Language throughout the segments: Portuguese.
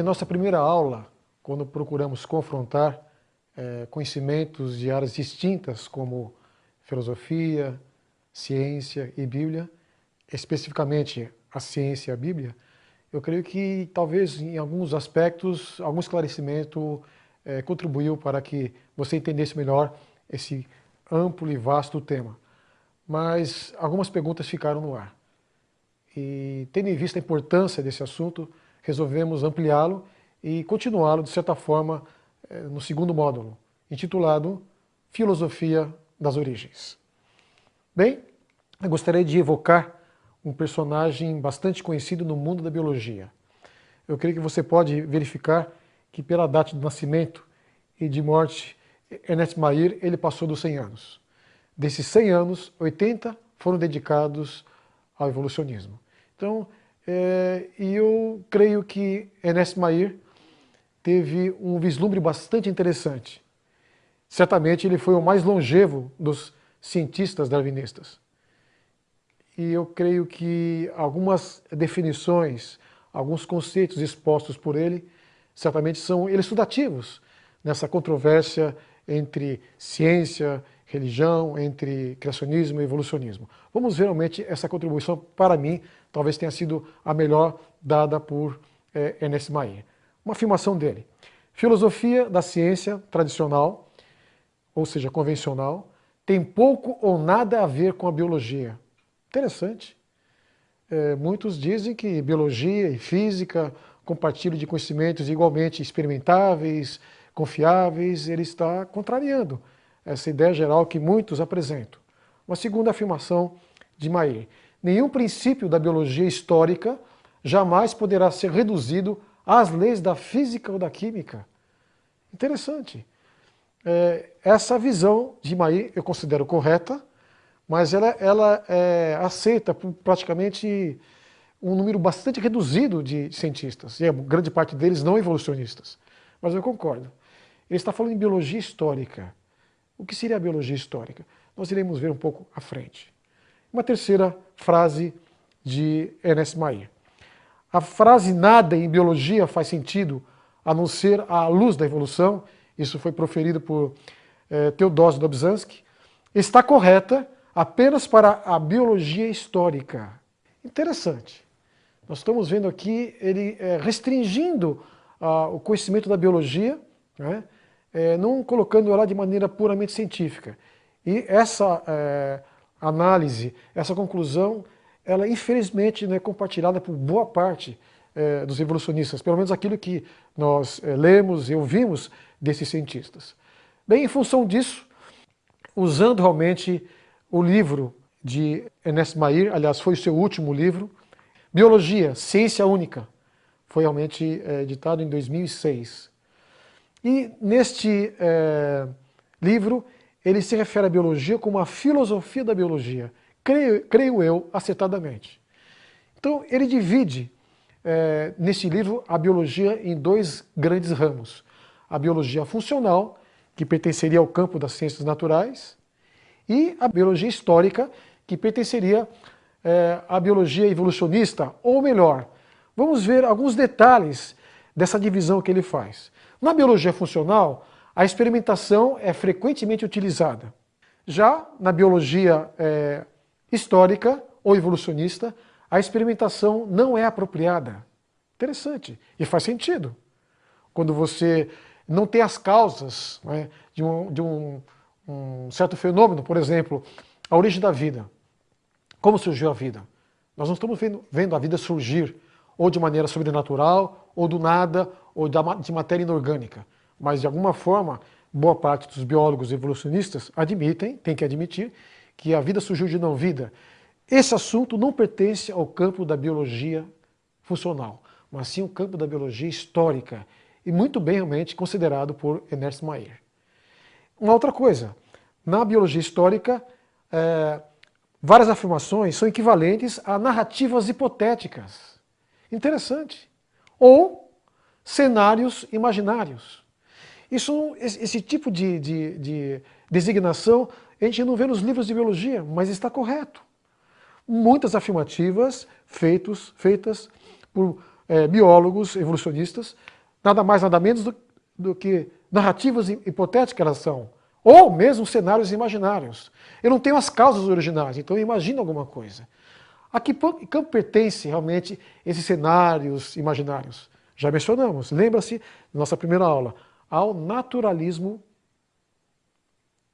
Em nossa primeira aula, quando procuramos confrontar conhecimentos de áreas distintas como filosofia, ciência e Bíblia, especificamente a ciência e a Bíblia, eu creio que talvez em alguns aspectos, algum esclarecimento contribuiu para que você entendesse melhor esse amplo e vasto tema. Mas algumas perguntas ficaram no ar. E tendo em vista a importância desse assunto, resolvemos ampliá-lo e continuá-lo, de certa forma, no segundo módulo, intitulado Filosofia das Origens. Bem, eu gostaria de evocar um personagem bastante conhecido no mundo da biologia. Eu creio que você pode verificar que pela data de nascimento e de morte, Ernest Mayr, ele passou dos 100 anos. Desses 100 anos, 80 foram dedicados ao evolucionismo. Então, eu creio que Ernest Mayr teve um vislumbre bastante interessante. Certamente ele foi o mais longevo dos cientistas darwinistas. E eu creio que algumas definições, alguns conceitos expostos por ele, certamente são elucidativos nessa controvérsia entre ciência, religião, entre criacionismo e evolucionismo. Vamos ver realmente essa contribuição, para mim, talvez tenha sido a melhor dada por Ernest Mayr. Uma afirmação dele: filosofia da ciência tradicional, ou seja, convencional, tem pouco ou nada a ver com a biologia. Interessante. Muitos dizem que biologia e física compartilham de conhecimentos igualmente experimentáveis, confiáveis. Ele está contrariando essa ideia geral que muitos apresentam. Uma segunda afirmação de Mayr: nenhum princípio da biologia histórica jamais poderá ser reduzido às leis da física ou da química. Interessante. Essa visão de Mayr eu considero correta, mas ela aceita por praticamente um número bastante reduzido de cientistas, e a grande parte deles não evolucionistas. Mas eu concordo. Ele está falando em biologia histórica. O que seria a biologia histórica? Nós iremos ver um pouco à frente. Uma terceira frase de Ernest Mayr: a frase nada em biologia faz sentido a não ser à luz da evolução, isso foi proferido por Teodósio Dobzhansky, está correta apenas para a biologia histórica. Interessante. Nós estamos vendo aqui ele restringindo o conhecimento da biologia, né, não colocando ela de maneira puramente científica. E essa análise, essa conclusão, ela infelizmente não é compartilhada por boa parte dos evolucionistas, pelo menos aquilo que nós lemos e ouvimos desses cientistas. Bem, em função disso, usando realmente o livro de Ernest Mayr, aliás, foi o seu último livro, Biologia, Ciência Única, foi realmente editado em 2006. E neste livro, ele se refere à biologia como a filosofia da biologia, creio eu, acertadamente. Então, ele divide neste livro a biologia em dois grandes ramos: a biologia funcional, que pertenceria ao campo das ciências naturais, e a biologia histórica, que pertenceria à biologia evolucionista, ou melhor, vamos ver alguns detalhes dessa divisão que ele faz. Na biologia funcional, a experimentação é frequentemente utilizada. Já na biologia histórica ou evolucionista, a experimentação não é apropriada. Interessante, e faz sentido. Quando você não tem as causas, né, de um certo fenômeno, por exemplo, a origem da vida. Como surgiu a vida? Nós não estamos vendo a vida surgir ou de maneira sobrenatural, ou do nada, ou de matéria inorgânica. Mas, de alguma forma, boa parte dos biólogos evolucionistas admitem, tem que admitir, que a vida surgiu de não vida. Esse assunto não pertence ao campo da biologia funcional, mas sim ao campo da biologia histórica, e muito bem realmente considerado por Ernest Mayr. Uma outra coisa, na biologia histórica, várias afirmações são equivalentes a narrativas hipotéticas. Interessante. Ou cenários imaginários. Esse tipo de designação a gente não vê nos livros de biologia, mas está correto. Muitas afirmativas feitas por biólogos evolucionistas, nada mais nada menos do que narrativas hipotéticas elas são, ou mesmo cenários imaginários. Eu não tenho as causas originais, então eu imagino alguma coisa. A que campo pertence realmente esses cenários imaginários? Já mencionamos, lembra-se da nossa primeira aula, ao naturalismo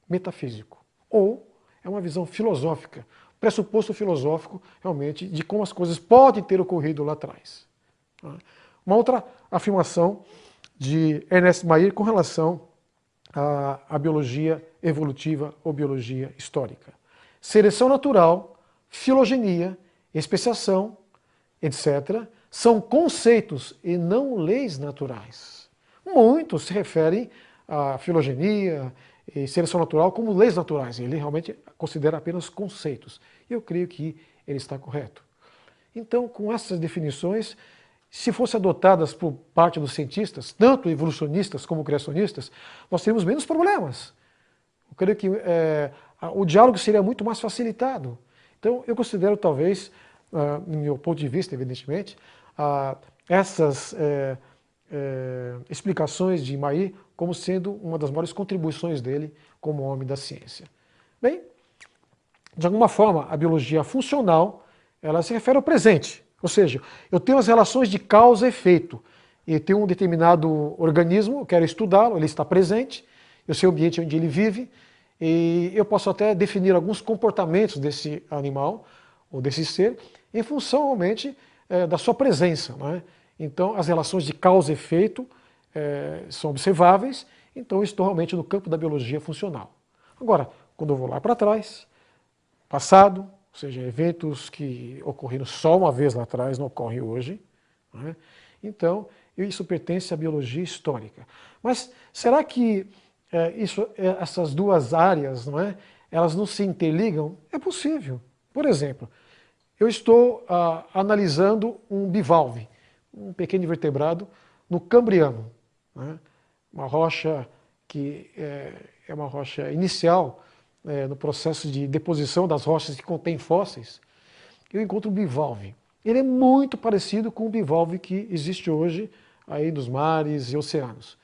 metafísico, ou é uma visão filosófica, pressuposto filosófico realmente de como as coisas podem ter ocorrido lá atrás. Uma outra afirmação de Ernest Mayr com relação à biologia evolutiva ou biologia histórica. Seleção natural, filogenia, especiação, etc., são conceitos e não leis naturais. Muitos se referem à filogenia e seleção natural como leis naturais. Ele realmente considera apenas conceitos. Eu creio que ele está correto. Então, com essas definições, se fossem adotadas por parte dos cientistas, tanto evolucionistas como criacionistas, nós teríamos menos problemas. Eu creio que o diálogo seria muito mais facilitado. Então, eu considero, talvez, no meu ponto de vista, evidentemente, essas explicações de Mayr como sendo uma das maiores contribuições dele como homem da ciência. Bem, de alguma forma, a biologia funcional, ela se refere ao presente. Ou seja, eu tenho as relações de causa e efeito. Eu tenho um determinado organismo, eu quero estudá-lo, ele está presente, eu sei o ambiente onde ele vive, e eu posso até definir alguns comportamentos desse animal, ou desse ser, em função realmente da sua presença. Não é? Então, as relações de causa e efeito são observáveis, então eu estou realmente no campo da biologia funcional. Agora, quando eu vou lá para trás, passado, ou seja, eventos que ocorreram só uma vez lá atrás, não ocorrem hoje. Não é? Então, isso pertence à biologia histórica. Mas será que essas duas áreas, não é, elas não se interligam? É possível. Por exemplo, eu estou analisando um bivalve, um pequeno invertebrado, no Cambriano. Não é? Uma rocha que é uma rocha inicial, no processo de deposição das rochas que contêm fósseis, eu encontro um bivalve. Ele é muito parecido com o bivalve que existe hoje aí nos mares e oceanos.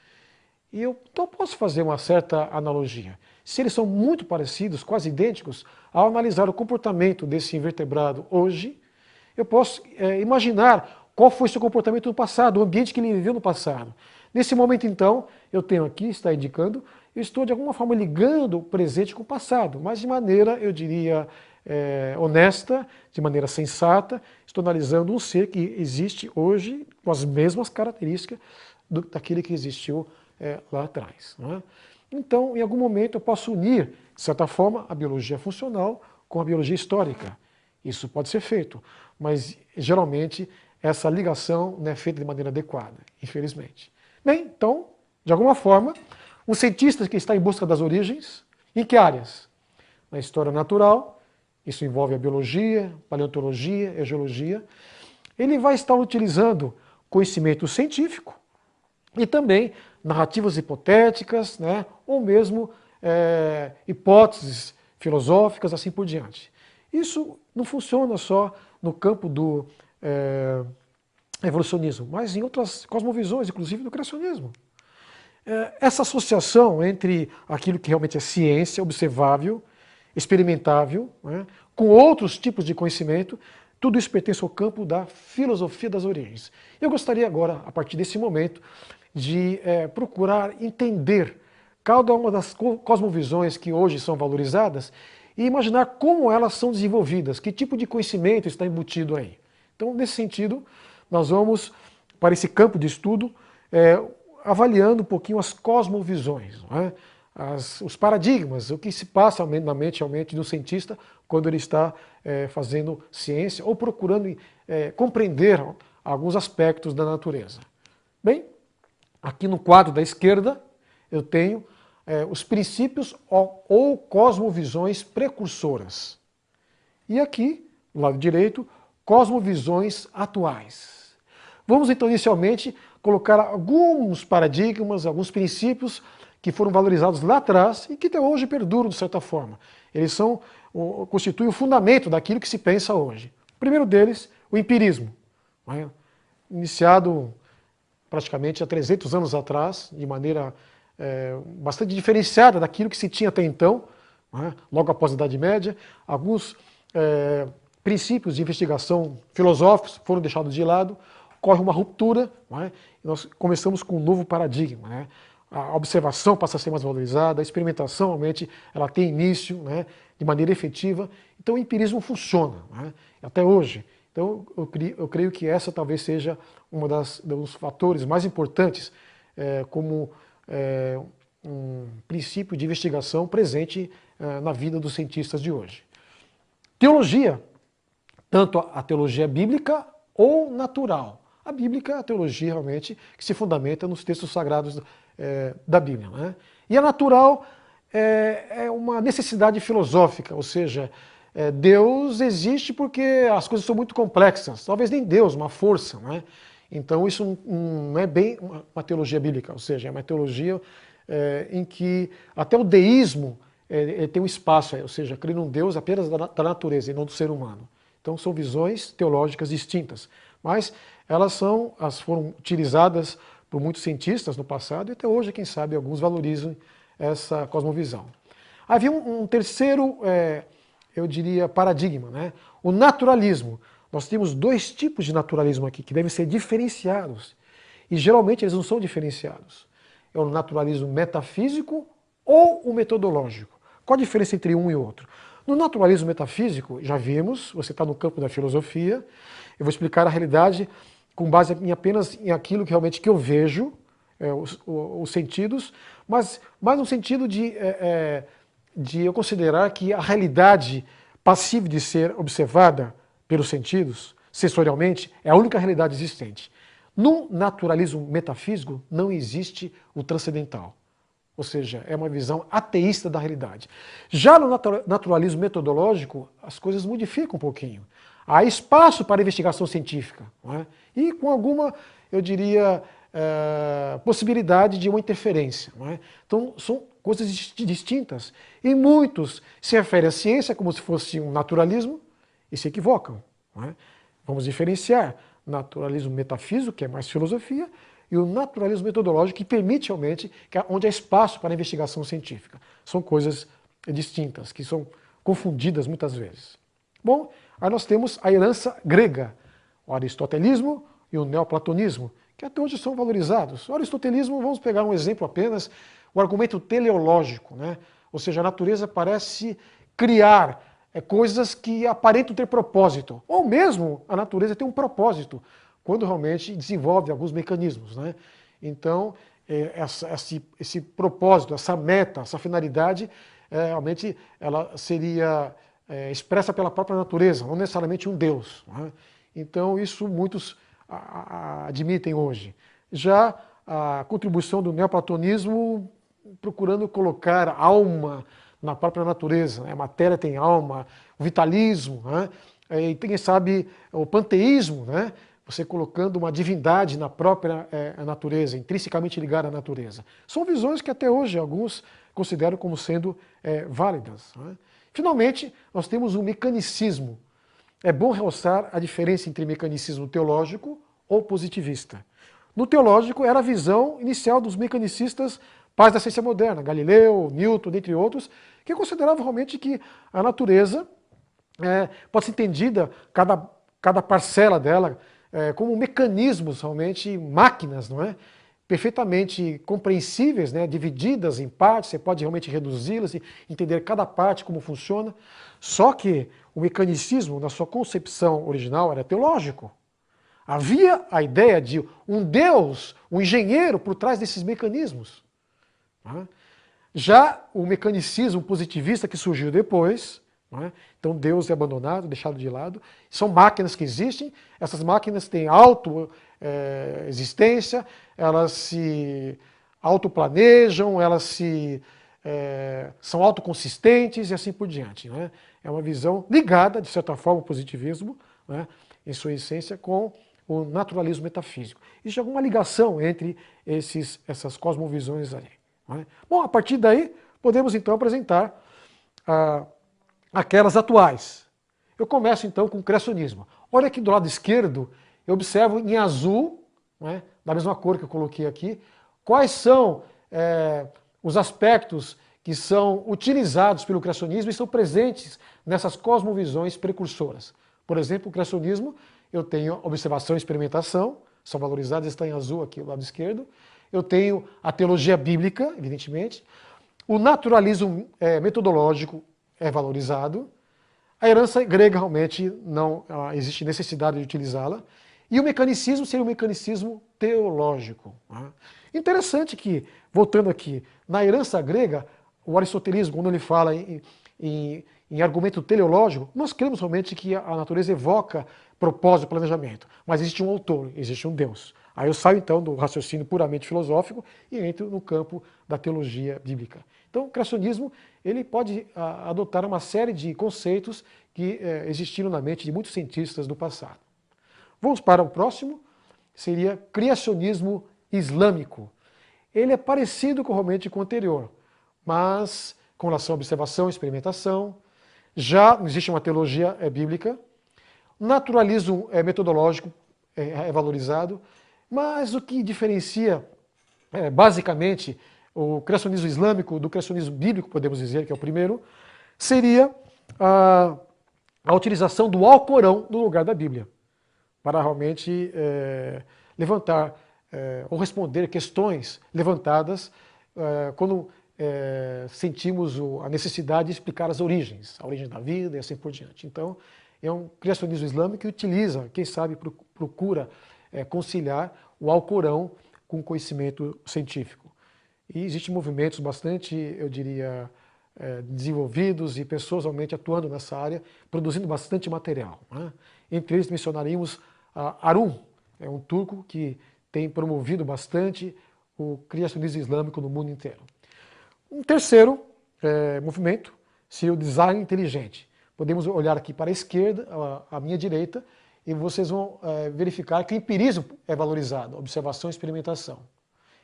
E eu então posso fazer uma certa analogia. Se eles são muito parecidos, quase idênticos, ao analisar o comportamento desse invertebrado hoje, eu posso imaginar qual foi seu comportamento no passado, o ambiente que ele viveu no passado. Nesse momento, então, eu tenho aqui, está indicando, eu estou de alguma forma ligando o presente com o passado, mas de maneira, eu diria, honesta, de maneira sensata, estou analisando um ser que existe hoje com as mesmas características daquele que existiu lá atrás. Não é? Então, em algum momento, eu posso unir, de certa forma, a biologia funcional com a biologia histórica. Isso pode ser feito, mas geralmente essa ligação não é feita de maneira adequada, infelizmente. Bem, então, de alguma forma, um cientista que está em busca das origens, em que áreas? Na história natural, isso envolve a biologia, paleontologia, a geologia, ele vai estar utilizando conhecimento científico e também narrativas hipotéticas, né, ou mesmo hipóteses filosóficas, assim por diante. Isso não funciona só no campo do evolucionismo, mas em outras cosmovisões, inclusive no criacionismo. Essa associação entre aquilo que realmente é ciência, observável, experimentável, né, com outros tipos de conhecimento, tudo isso pertence ao campo da filosofia das origens. Eu gostaria agora, a partir desse momento, de procurar entender cada uma das cosmovisões que hoje são valorizadas e imaginar como elas são desenvolvidas, que tipo de conhecimento está embutido aí. Então, nesse sentido, nós vamos para esse campo de estudo avaliando um pouquinho as cosmovisões, não é? Os paradigmas, o que se passa na mente realmente do cientista quando ele está fazendo ciência ou procurando compreender alguns aspectos da natureza. Bem, aqui no quadro da esquerda eu tenho os princípios ou cosmovisões precursoras. E aqui, do lado direito, cosmovisões atuais. Vamos então inicialmente colocar alguns paradigmas, alguns princípios que foram valorizados lá atrás e que até hoje perduram de certa forma. Eles constituem o fundamento daquilo que se pensa hoje. O primeiro deles, o empirismo. iniciado praticamente há 300 anos atrás, de maneira bastante diferenciada daquilo que se tinha até então, né, logo após a Idade Média. Alguns princípios de investigação filosóficos foram deixados de lado, ocorre uma ruptura, né, e nós começamos com um novo paradigma. Né, a observação passa a ser mais valorizada, a experimentação realmente ela tem início, né, de maneira efetiva, então o empirismo funciona, né, até hoje. Então eu creio que essa talvez seja dos fatores mais importantes como um princípio de investigação presente na vida dos cientistas de hoje. Teologia, tanto a teologia bíblica ou natural. A bíblica é a teologia realmente que se fundamenta nos textos sagrados da Bíblia. Né? E a natural é uma necessidade filosófica, ou seja, Deus existe porque as coisas são muito complexas, talvez nem Deus, uma força. Né? Então isso não é bem uma teologia bíblica, ou seja, é uma teologia em que até o deísmo tem um espaço, ou seja, crer num Deus apenas da natureza e não do ser humano. Então são visões teológicas distintas, mas elas foram utilizadas por muitos cientistas no passado e até hoje, quem sabe, alguns valorizam essa cosmovisão. Havia um terceiro, eu diria, paradigma, né? O naturalismo. Nós temos dois tipos de naturalismo aqui que devem ser diferenciados e geralmente eles não são diferenciados. É o naturalismo metafísico ou o metodológico. Qual a diferença entre um e outro? No naturalismo metafísico, já vimos, você está no campo da filosofia, eu vou explicar a realidade com base apenas em aquilo que realmente que eu vejo, os sentidos, mas mais no sentido de eu considerar que a realidade passível de ser observada pelos sentidos, sensorialmente, é a única realidade existente. No naturalismo metafísico não existe o transcendental. Ou seja, é uma visão ateísta da realidade. Já no naturalismo metodológico, as coisas modificam um pouquinho. Há espaço para investigação científica, não é? E com alguma, eu diria, possibilidade de uma interferência. Não é? Então, são coisas distintas. E muitos se referem à ciência como se fosse um naturalismo e se equivocam. Não é? Vamos diferenciar naturalismo metafísico, que é mais filosofia, e o naturalismo metodológico, que permite realmente, onde há espaço para a investigação científica. São coisas distintas, que são confundidas muitas vezes. Bom, aí nós temos a herança grega, o aristotelismo e o neoplatonismo, que até hoje são valorizados. O aristotelismo, vamos pegar um exemplo apenas, o argumento teleológico, né? Ou seja, a natureza parece criar coisas que aparentam ter propósito, ou mesmo a natureza tem um propósito, quando realmente desenvolve alguns mecanismos. Né? Então, esse propósito, essa meta, essa finalidade, realmente ela seria expressa pela própria natureza, não necessariamente um Deus. Né? Então, isso muitos admitem hoje. Já a contribuição do neoplatonismo procurando colocar alma na própria natureza, né? A matéria tem alma, o vitalismo, né? E quem sabe o panteísmo, né? Você colocando uma divindade na própria natureza, intrinsecamente ligada à natureza. São visões que até hoje alguns consideram como sendo válidas. Né? Finalmente, nós temos o mecanicismo. É bom realçar a diferença entre mecanicismo teológico ou positivista. No teológico era a visão inicial dos mecanicistas pais da ciência moderna, Galileu, Newton, dentre outros, que consideravam realmente que a natureza pode ser entendida, cada parcela dela, como mecanismos, realmente, máquinas, não é? Perfeitamente compreensíveis, né? Divididas em partes, você pode realmente reduzi-las e entender cada parte como funciona. Só que o mecanicismo, na sua concepção original, era teológico. Havia a ideia de um Deus, um engenheiro por trás desses mecanismos. Já o mecanicismo positivista que surgiu depois, então Deus é abandonado, deixado de lado, são máquinas que existem, essas máquinas têm auto-existência, elas se autoplanejam, elas são autoconsistentes e assim por diante. É uma visão ligada, de certa forma, ao positivismo, em sua essência, com o naturalismo metafísico. Existe alguma ligação entre essas cosmovisões aí. Bom, a partir daí, podemos então apresentar aquelas atuais. Eu começo então com o criacionismo. Olha aqui do lado esquerdo, eu observo em azul, né, da mesma cor que eu coloquei aqui, quais são os aspectos que são utilizados pelo criacionismo e são presentes nessas cosmovisões precursoras. Por exemplo, o criacionismo, eu tenho observação e experimentação, são valorizados, está em azul aqui do lado esquerdo. Eu tenho a teologia bíblica, evidentemente. O naturalismo metodológico é valorizado. A herança grega realmente não existe necessidade de utilizá-la. E o mecanicismo seria o mecanicismo teológico. Interessante que, voltando aqui, na herança grega, o aristotelismo, quando ele fala em argumento teleológico, nós cremos realmente que a natureza evoca propósito, planejamento. Mas existe um autor, existe um Deus. Aí eu saio então do raciocínio puramente filosófico e entro no campo da teologia bíblica. Então o criacionismo ele pode adotar uma série de conceitos que existiram na mente de muitos cientistas do passado. Vamos para o próximo, seria criacionismo islâmico. Ele é parecido realmente com o anterior, mas com relação à observação e experimentação, já existe uma teologia bíblica, naturalismo metodológico é valorizado, mas o que diferencia basicamente o criacionismo islâmico do criacionismo bíblico, podemos dizer que é o primeiro, seria a utilização do Alcorão no lugar da Bíblia, para realmente levantar ou responder questões levantadas quando sentimos a necessidade de explicar as origens, a origem da vida e assim por diante. Então, é um criacionismo islâmico que utiliza, quem sabe procura conciliar o Alcorão com o conhecimento científico. E existem movimentos bastante, eu diria, desenvolvidos e pessoas realmente atuando nessa área, produzindo bastante material. Entre eles mencionaríamos Arum, é um turco que tem promovido bastante o criacionismo islâmico no mundo inteiro. Um terceiro movimento seria o design inteligente. Podemos olhar aqui para a esquerda, à minha direita, e vocês vão verificar que o empirismo é valorizado, observação e experimentação.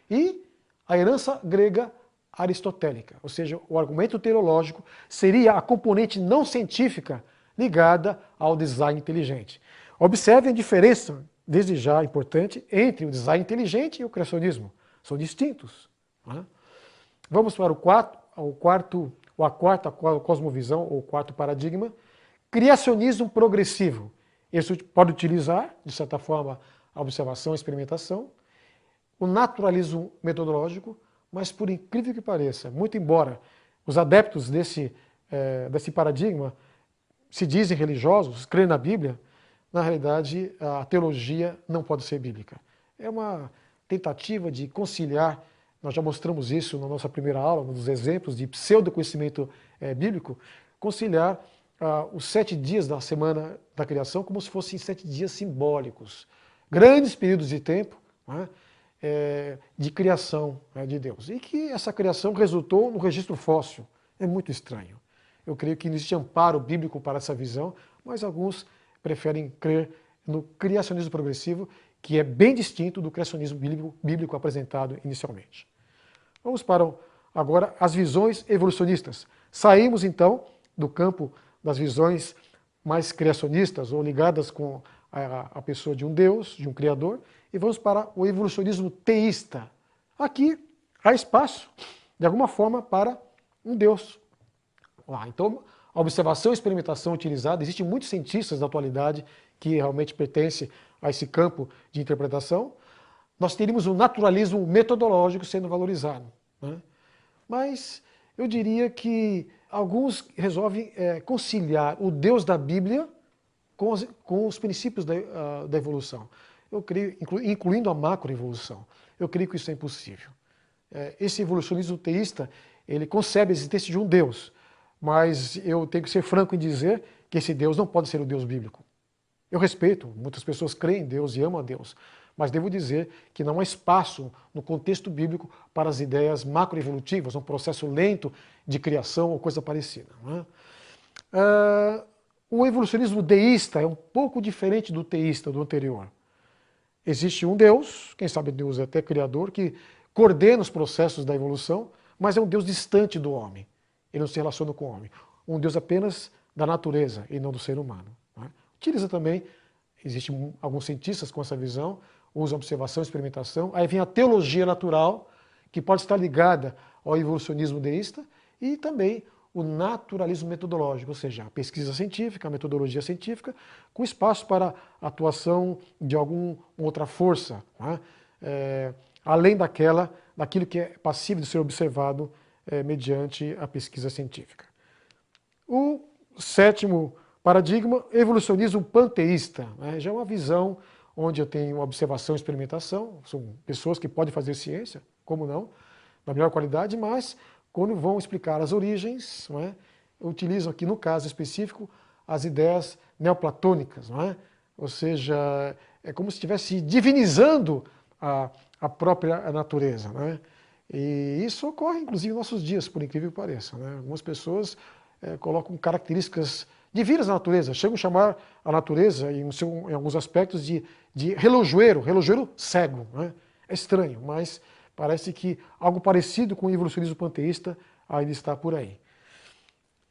E a herança grega aristotélica, ou seja, o argumento teleológico seria a componente não científica ligada ao design inteligente. Observem a diferença, desde já importante, entre o design inteligente e o criacionismo. São distintos. Vamos para a quarta cosmovisão, ou quarto paradigma, criacionismo progressivo. Isso pode utilizar, de certa forma, a observação e experimentação, o naturalismo metodológico, mas por incrível que pareça, muito embora os adeptos desse paradigma se dizem religiosos, creem na Bíblia, na realidade a teologia não pode ser bíblica. É uma tentativa de conciliar, nós já mostramos isso na nossa primeira aula, nos exemplos de pseudo-conhecimento bíblico, conciliar os 7 dias da semana da criação como se fossem 7 dias simbólicos. Grandes períodos de tempo de criação de Deus. E que essa criação resultou no registro fóssil. É muito estranho. Eu creio que não existe amparo bíblico para essa visão, mas alguns preferem crer no criacionismo progressivo, que é bem distinto do criacionismo bíblico apresentado inicialmente. Vamos para agora as visões evolucionistas. Saímos então do campo das visões mais criacionistas ou ligadas com a pessoa de um Deus, de um Criador, e vamos para o evolucionismo teísta. Aqui há espaço, de alguma forma, para um Deus. Então, a observação e experimentação utilizada, existem muitos cientistas da atualidade que realmente pertencem a esse campo de interpretação. Nós teríamos o naturalismo metodológico sendo valorizado. Mas eu diria que alguns resolvem conciliar o Deus da Bíblia com os princípios da evolução. Eu creio, incluindo a macroevolução. Eu creio que isso é impossível. Esse evolucionismo teísta, ele concebe a existência de um Deus, mas eu tenho que ser franco em dizer que esse Deus não pode ser o Deus bíblico. Eu respeito, muitas pessoas creem em Deus e amam a Deus, mas devo dizer que não há espaço no contexto bíblico para as ideias macroevolutivas, um processo lento de criação ou coisa parecida. O evolucionismo deísta é um pouco diferente do teísta, do anterior. Existe um Deus, quem sabe Deus é até criador, que coordena os processos da evolução, mas é um Deus distante do homem. Ele não se relaciona com o homem. Um Deus apenas da natureza e não do ser humano. Utiliza também Existem alguns cientistas com essa visão, usam observação e experimentação. Aí vem a teologia natural, que pode estar ligada ao evolucionismo deísta, e também o naturalismo metodológico, ou seja, a pesquisa científica, a metodologia científica, com espaço para a atuação de alguma outra força, né? Além daquilo que é passível de ser observado mediante a pesquisa científica. O sétimo paradigma, evolucionismo panteísta, né? Já é uma visão onde eu tenho observação e experimentação, são pessoas que podem fazer ciência, como não, da melhor qualidade, mas quando vão explicar as origens, não é, utilizam aqui no caso específico as ideias neoplatônicas, não é? Ou seja, é como se estivesse divinizando a própria natureza, não é? E isso ocorre inclusive nos nossos dias, por incrível que pareça, né? Algumas pessoas colocam características divinas na natureza, chegam a chamar a natureza, em alguns aspectos, de relojoeiro cego, né? É estranho, mas parece que algo parecido com o evolucionismo panteísta ainda está por aí.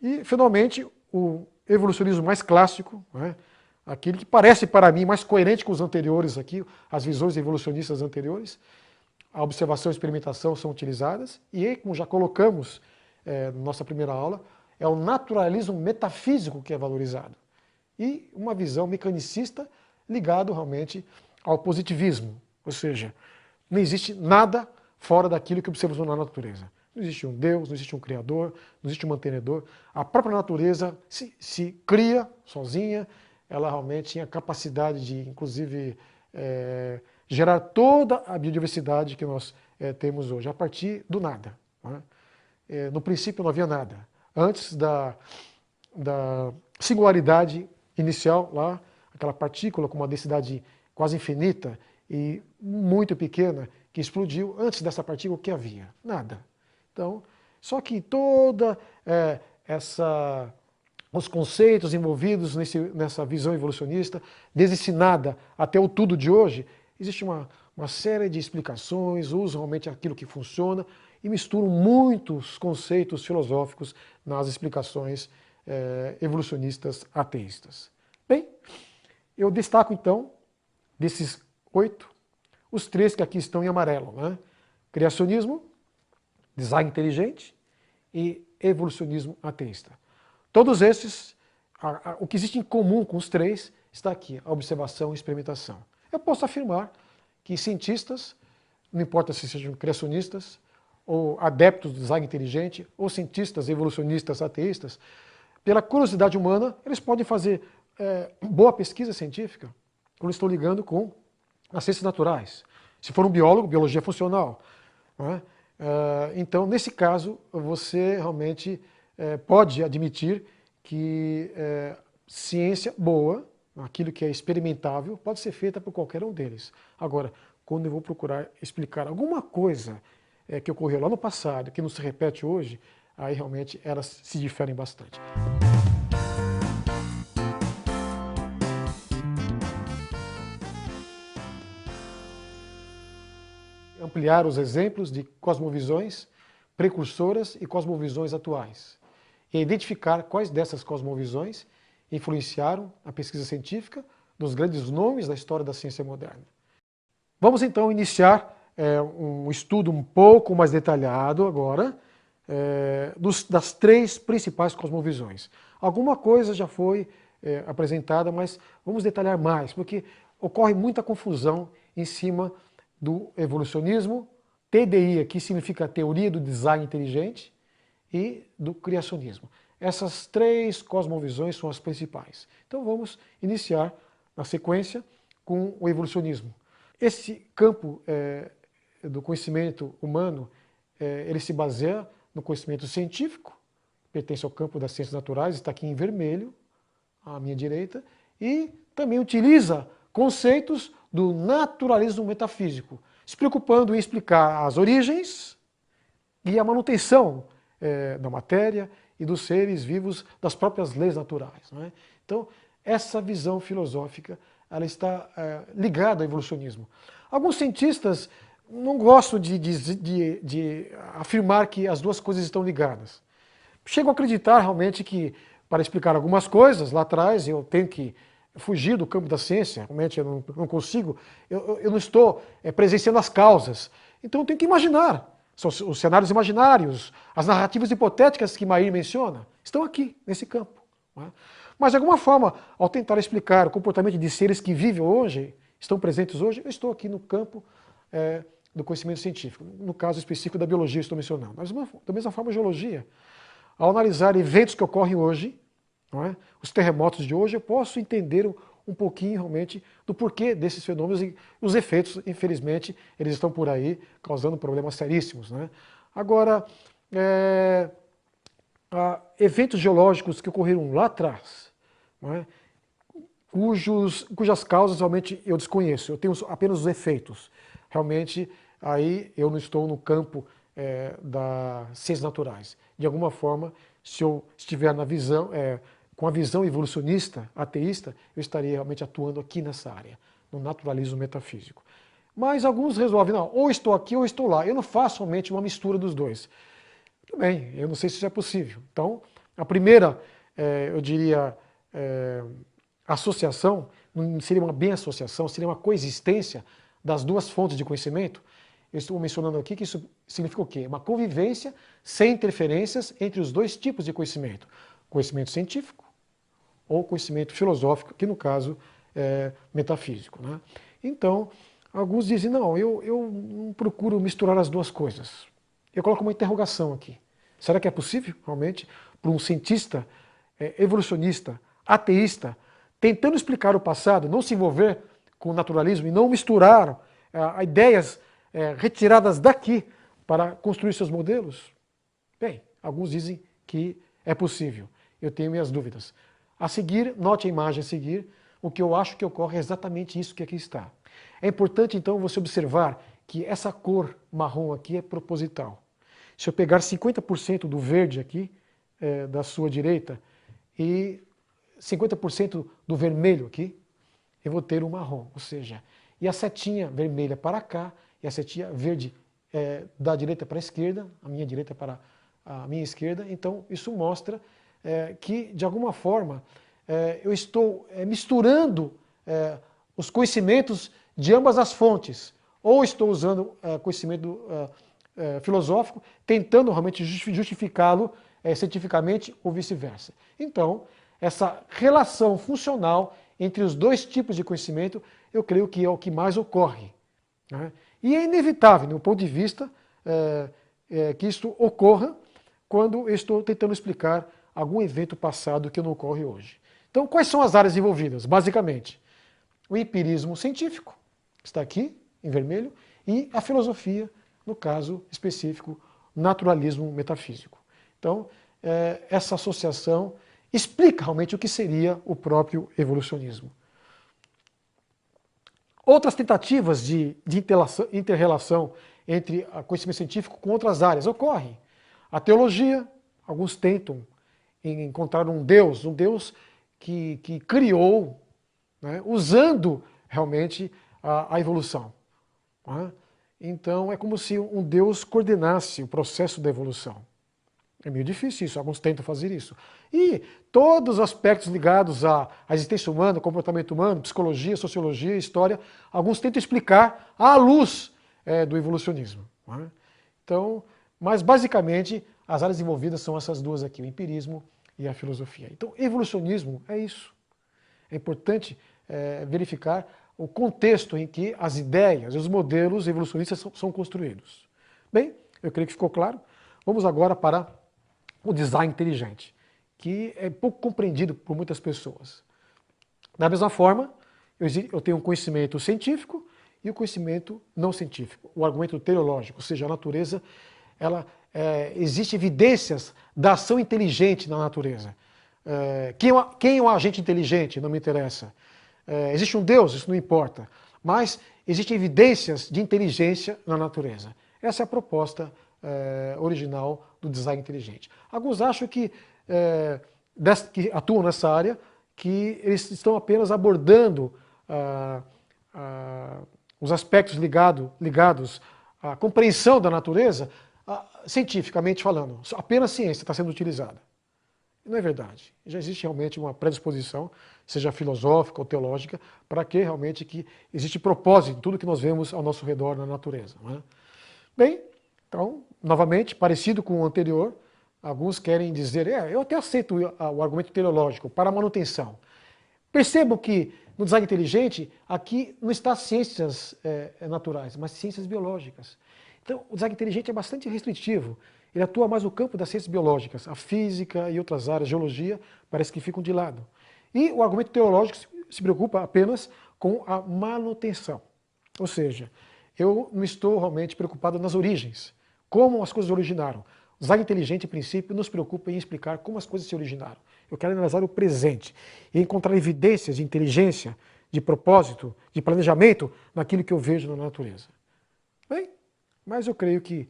E, finalmente, o evolucionismo mais clássico, né? Aquele que parece para mim mais coerente com os anteriores aqui, as visões evolucionistas anteriores. A observação e a experimentação são utilizadas, e como já colocamos na nossa primeira aula, é o naturalismo metafísico que é valorizado. E uma visão mecanicista ligada realmente ao positivismo, ou seja, não existe nada fora daquilo que observamos na natureza. Não existe um Deus, não existe um Criador, não existe um mantenedor. A própria natureza se cria sozinha, ela realmente tinha a capacidade de, inclusive, gerar toda a biodiversidade que nós temos hoje, a partir do nada, né? No princípio não havia nada. Antes da singularidade inicial, lá, aquela partícula com uma densidade quase infinita e muito pequena, que explodiu, antes dessa partícula o que havia? Nada. Então, só que toda os conceitos envolvidos nessa visão evolucionista, desde esse nada até o tudo de hoje, existe uma série de explicações, usam realmente aquilo que funciona e misturam muitos conceitos filosóficos nas explicações evolucionistas ateístas. Bem, eu destaco então, desses 8, os 3 que aqui estão em amarelo, né? Criacionismo, design inteligente e evolucionismo ateísta. Todos esses, o que existe em comum com os 3 está aqui, a observação e experimentação. Eu posso afirmar que cientistas, não importa se sejam criacionistas, ou adeptos do design inteligente, ou cientistas evolucionistas ateístas, pela curiosidade humana, eles podem fazer boa pesquisa científica quando estão ligando com as ciências naturais. Se for um biólogo, biologia funcional, não é? Então, nesse caso, você realmente pode admitir que ciência boa, aquilo que é experimentável, pode ser feita por qualquer um deles. Agora, quando eu vou procurar explicar alguma coisa que ocorreu lá no passado, que não se repete hoje, aí realmente elas se diferem bastante. Ampliar os exemplos de cosmovisões precursoras e cosmovisões atuais. E identificar quais dessas cosmovisões influenciaram a pesquisa científica dos grandes nomes da história da ciência moderna. Vamos então iniciar um estudo um pouco mais detalhado agora das 3 principais cosmovisões. Alguma coisa já foi apresentada, mas vamos detalhar mais, porque ocorre muita confusão em cima do evolucionismo, TDI aqui significa Teoria do Design Inteligente, e do criacionismo. Essas 3 cosmovisões são as principais. Então vamos iniciar na sequência com o evolucionismo. Esse campo do conhecimento humano, ele se baseia no conhecimento científico, pertence ao campo das ciências naturais, está aqui em vermelho, à minha direita, e também utiliza conceitos do naturalismo metafísico, se preocupando em explicar as origens e a manutenção da matéria e dos seres vivos, das próprias leis naturais, não é? Então, essa visão filosófica ela está ligada ao evolucionismo. Alguns cientistas não gostam de afirmar que as 2 coisas estão ligadas. Chegam a acreditar realmente que, para explicar algumas coisas lá atrás, eu tenho que fugir do campo da ciência, realmente eu não consigo, eu não estou presenciando as causas. Então eu tenho que imaginar. São os cenários imaginários, as narrativas hipotéticas que Mair menciona, estão aqui, nesse campo. Não é? Mas de alguma forma, ao tentar explicar o comportamento de seres que vivem hoje, estão presentes hoje, eu estou aqui no campo do conhecimento científico, no caso específico da biologia estou mencionando. Mas da mesma forma a geologia, ao analisar eventos que ocorrem hoje, não é? Os terremotos de hoje, eu posso entender um pouquinho realmente do porquê desses fenômenos e os efeitos, infelizmente, eles estão por aí causando problemas seríssimos. Né? Agora, eventos geológicos que ocorreram lá atrás, não é? Cujas causas realmente eu desconheço, eu tenho apenas os efeitos. Realmente, aí eu não estou no campo das ciências naturais. De alguma forma, se eu estiver na visão, com a visão evolucionista, ateísta, eu estaria realmente atuando aqui nessa área, no naturalismo metafísico. Mas alguns resolvem, não, ou estou aqui ou estou lá. Eu não faço somente uma mistura dos dois. Tudo bem, eu não sei se isso é possível. Então, a primeira, eu diria, associação, não seria uma bem associação, seria uma coexistência das duas fontes de conhecimento. Eu estou mencionando aqui que isso significa o quê? Uma convivência sem interferências entre os dois tipos de conhecimento. Conhecimento científico ou conhecimento filosófico, que no caso é metafísico. Né? Então, alguns dizem, não, eu não procuro misturar as duas coisas. Eu coloco uma interrogação aqui. Será que é possível, realmente, para um cientista evolucionista, ateísta, tentando explicar o passado, não se envolver com o naturalismo e não misturar ideias retiradas daqui para construir seus modelos? Bem, alguns dizem que é possível. Eu tenho minhas dúvidas. A seguir, note a imagem a seguir, o que eu acho que ocorre é exatamente isso que aqui está. É importante, então, você observar que essa cor marrom aqui é proposital. Se eu pegar 50% do verde aqui, da sua direita, e 50% do vermelho aqui, eu vou ter um marrom. Ou seja, e a setinha vermelha para cá, e a setinha verde da direita para a esquerda, a minha direita para a minha esquerda. Então, isso mostra que, de alguma forma, eu estou misturando os conhecimentos de ambas as fontes. Ou estou usando conhecimento filosófico, tentando realmente justificá-lo cientificamente ou vice-versa. Então, essa relação funcional entre os dois tipos de conhecimento, eu creio que é o que mais ocorre. Né? E é inevitável, do ponto de vista que isso ocorra quando eu estou tentando explicar algum evento passado que não ocorre hoje. Então, quais são as áreas envolvidas? Basicamente, o empirismo científico, que está aqui, em vermelho, e a filosofia, no caso específico, naturalismo metafísico. Então, essa associação explica realmente o que seria o próprio evolucionismo. Outras tentativas de inter-relação entre o conhecimento científico com outras áreas ocorrem. A teologia, alguns tentam encontrar um Deus que criou, né, usando realmente a evolução. Né? Então é como se um Deus coordenasse o processo da evolução. É meio difícil isso, alguns tentam fazer isso. E todos os aspectos ligados à existência humana, comportamento humano, psicologia, sociologia, história, alguns tentam explicar à luz do evolucionismo. Né? Então, mas basicamente as áreas envolvidas são essas duas aqui, o empirismo e a filosofia. Então, evolucionismo é isso. É importante verificar o contexto em que as ideias, os modelos evolucionistas são construídos. Bem, eu creio que ficou claro. Vamos agora para o design inteligente, que é pouco compreendido por muitas pessoas. Da mesma forma, eu tenho um conhecimento científico e o conhecimento não científico, o argumento teleológico, ou seja, a natureza, existe evidências da ação inteligente na natureza. Quem é um agente inteligente? Não me interessa. Existe um Deus? Isso não importa. Mas existem evidências de inteligência na natureza. Essa é a proposta original do design inteligente. Alguns acham que atuam nessa área, que eles estão apenas abordando os aspectos ligados à compreensão da natureza, cientificamente falando. Apenas ciência está sendo utilizada. Não é verdade. Já existe realmente uma predisposição, seja filosófica ou teológica, para que realmente que existe propósito em tudo que nós vemos ao nosso redor na natureza. Não é? Bem, então, novamente, parecido com o anterior, alguns querem dizer, eu até aceito o argumento teleológico para a manutenção. Percebam que no design inteligente, aqui não está ciências naturais, mas ciências biológicas. Então, o design inteligente é bastante restritivo. Ele atua mais no campo das ciências biológicas, a física e outras áreas, geologia, parece que ficam de lado. E o argumento teológico se preocupa apenas com a manutenção. Ou seja, eu não estou realmente preocupado nas origens, como as coisas originaram. O design inteligente, em princípio, nos preocupa em explicar como as coisas se originaram. Eu quero analisar o presente e encontrar evidências de inteligência, de propósito, de planejamento naquilo que eu vejo na natureza. Bem, mas eu creio que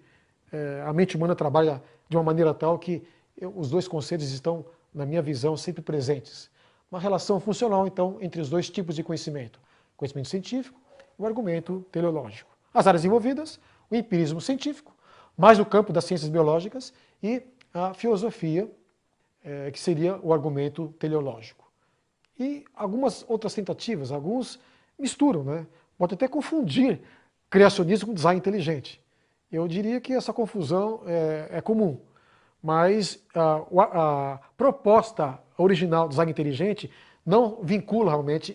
a mente humana trabalha de uma maneira tal que os dois conceitos estão, na minha visão, sempre presentes. Uma relação funcional, então, entre os dois tipos de conhecimento. O conhecimento científico e o argumento teleológico. As áreas envolvidas, o empirismo científico, mais no campo das ciências biológicas e a filosofia, que seria o argumento teleológico. E algumas outras tentativas, alguns misturam, né? Pode até confundir criacionismo com design inteligente. Eu diria que essa confusão é comum, mas a proposta original do design inteligente não vincula realmente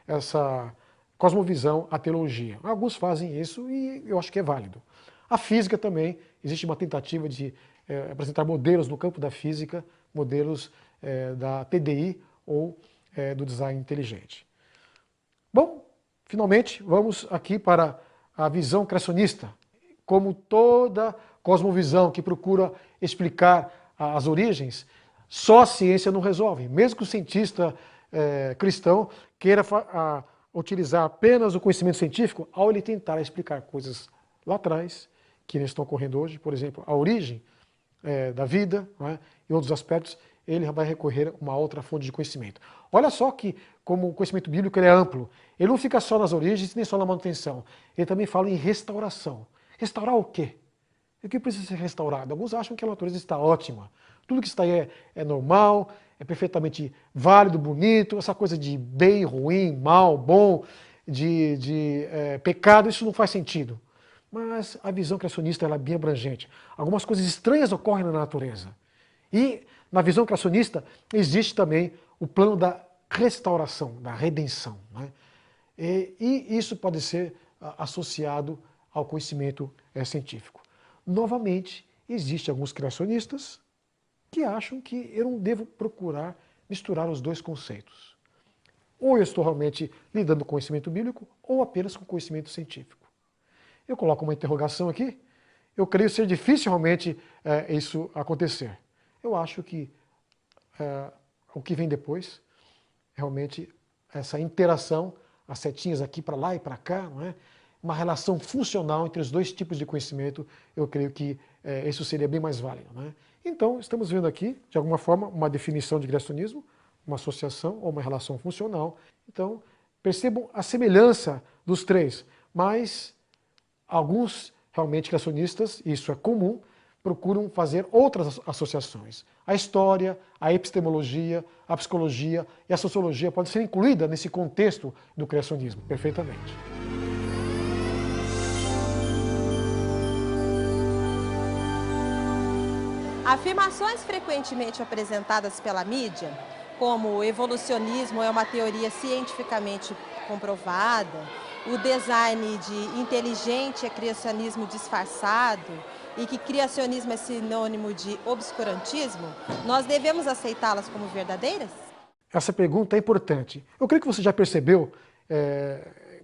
essa cosmovisão à teologia. Alguns fazem isso e eu acho que é válido. A física também, existe uma tentativa de apresentar modelos no campo da física, modelos da TDI ou do design inteligente. Bom, finalmente vamos aqui para a visão criacionista. Como toda cosmovisão que procura explicar as origens, só a ciência não resolve. Mesmo que o cientista cristão queira utilizar apenas o conhecimento científico, ao ele tentar explicar coisas lá atrás, que não estão ocorrendo hoje, por exemplo, a origem da vida, né, e outros aspectos, ele vai recorrer a uma outra fonte de conhecimento. Olha só que, como o conhecimento bíblico ele é amplo, ele não fica só nas origens, nem só na manutenção. Ele também fala em restauração. Restaurar o quê? O que precisa ser restaurado? Alguns acham que a natureza está ótima. Tudo que está aí é normal, é perfeitamente válido, bonito, essa coisa de bem, ruim, mal, bom, de pecado, isso não faz sentido. Mas a visão criacionista ela é bem abrangente. Algumas coisas estranhas ocorrem na natureza. E na visão criacionista existe também o plano da restauração, da redenção. Né? E isso pode ser associado ao conhecimento científico. Novamente, existem alguns criacionistas que acham que eu não devo procurar misturar os dois conceitos. Ou eu estou realmente lidando com conhecimento bíblico, ou apenas com conhecimento científico. Eu coloco uma interrogação aqui, eu creio ser difícil realmente isso acontecer. Eu acho que o que vem depois, realmente, essa interação, as setinhas aqui para lá e para cá, não é? Uma relação funcional entre os dois tipos de conhecimento, eu creio que isso seria bem mais válido. Né? Então, estamos vendo aqui, de alguma forma, uma definição de criacionismo, uma associação ou uma relação funcional. Então, percebam a semelhança dos três, mas alguns realmente criacionistas, e isso é comum, procuram fazer outras associações. A história, a epistemologia, a psicologia e a sociologia podem ser incluídas nesse contexto do criacionismo, perfeitamente. Afirmações frequentemente apresentadas pela mídia, como o evolucionismo é uma teoria cientificamente comprovada, o design de inteligente é criacionismo disfarçado e que criacionismo é sinônimo de obscurantismo, nós devemos aceitá-las como verdadeiras? Essa pergunta é importante. Eu creio que você já percebeu,